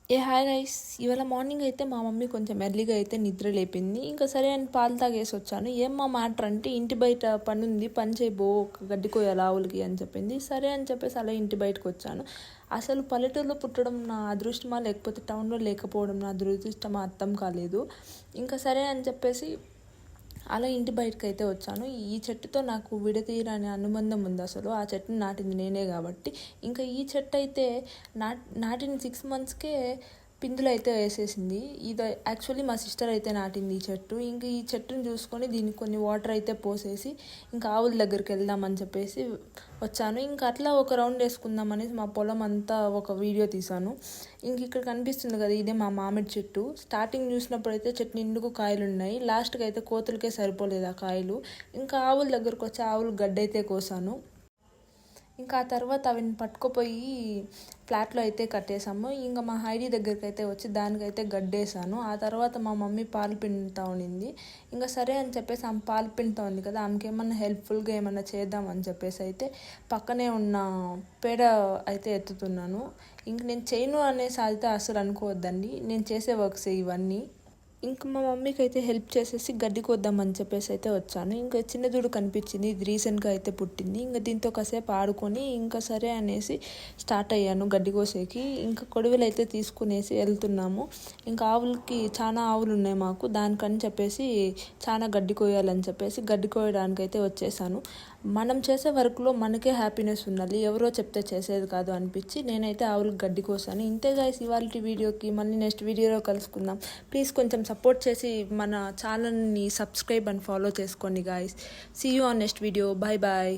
Hi rice. ఇవాళ morning అయితే మా మమ్మీ కొంచెం ఎర్లీగా అయితే నిద్ర లేపింది. ఇంకా సరే అని పాలు తాగేసి వచ్చాను. ఏం మా మ్యాటర్ అంటే ఇంటి బయట పని ఉంది, పని చేయబో, గడ్డి కోయాలి ఆవులకి అని చెప్పింది. సరే అని చెప్పేసి అలా ఇంటి బయటకు వచ్చాను. అసలు పల్లెటూరులో పుట్టడం నా అదృష్టమా లేకపోతే టౌన్లో లేకపోవడం నా దురదృష్టమా అర్థం కాలేదు. ఇంకా సరే అని చెప్పేసి అలా ఇంటి బయటకు అయితే వచ్చాను. ఈ చెట్టుతో నాకు విడతీయరాని అనుబంధం ఉంది. అసలు ఆ చెట్టుని నాటింది నేనే కాబట్టి. ఇంకా ఈ చెట్టు అయితే నాటిన 6 monthsకే పిందులు అయితే వేసేసింది. ఇది యాక్చువల్లీ మా సిస్టర్ అయితే నాటింది ఈ చెట్టు. ఇంకా ఈ చెట్టుని చూసుకొని దీనికి కొన్ని వాటర్ అయితే పోసేసి ఇంకా ఆవుల దగ్గరికి వెళ్దామని చెప్పేసి వచ్చాను. ఇంకా అట్లా ఒక రౌండ్ వేసుకుందాం అనేసి మా పొలం అంతా ఒక వీడియో తీశాను. ఇంక ఇక్కడ కనిపిస్తుంది కదా, ఇదే మా మామిడి చెట్టు. స్టార్టింగ్ చూసినప్పుడు అయితే చెట్టు నిండుకు కాయలు ఉన్నాయి. లాస్ట్కి అయితే కోతులకే సరిపోలేదు ఆ కాయలు. ఇంకా ఆవుల దగ్గరకు వచ్చి ఆవులు గడ్డైతే కోసాను. ఇంకా ఆ తర్వాత అవిని పట్టుకుపోయి ఫ్లాట్లో అయితే కట్టేసాము. ఇంకా మా హైడీ దగ్గరికి అయితే వచ్చి దానికైతే గడ్డేసాను. ఆ తర్వాత మా మమ్మీ పాలు పిండుతూ ఉండింది. ఇంకా సరే అని చెప్పేసి ఆమె పాలు పిండుతూ ఉంది కదా, ఆమెకి ఏమన్నా హెల్ప్ఫుల్గా ఏమన్నా చేద్దామని చెప్పేసి అయితే పక్కనే ఉన్న పేడ అయితే ఎత్తుతున్నాను. ఇంక నేను చేయను అనేసి అయితే అసలు అనుకోవద్దండి, నేను చేసే వర్క్స్ ఇవన్నీ. ఇంకా మా మమ్మీకి అయితే హెల్ప్ చేసేసి గడ్డి కోద్దామని చెప్పేసి అయితే వచ్చాను. ఇంకా చిన్న దూడు కనిపించింది, ఇది రీసెంట్గా అయితే పుట్టింది. ఇంకా దీంతో కాసేపు ఆడుకొని ఇంకా సరే అనేసి స్టార్ట్ అయ్యాను గడ్డి కోసేకి. ఇంకా కొడవలు అయితే తీసుకునేసి వెళ్తున్నాము. ఇంకా ఆవులకి చాలా ఆవులు ఉన్నాయి మాకు, దానికని చెప్పేసి చాలా గడ్డి కోయాలని చెప్పేసి గడ్డి కోయడానికి అయితే వచ్చేసాను. మనం చేసే వర్క్లో మనకే హ్యాపీనెస్ ఉండాలి, ఎవరో చెప్తే చేసేది కాదు అనిపించి నేనైతే ఆవులకు గడ్డి కోసాను. ఇంతే గైస్ ఇవాళ వీడియోకి. మళ్ళీ నెక్స్ట్ వీడియోలో కలుసుకుందాం. ప్లీజ్ కొంచెం సపోర్ట్ చేసి మన ఛానల్ని సబ్స్క్రైబ్ అండ్ ఫాలో చేసుకోండి guys. See you on next video. Bye bye.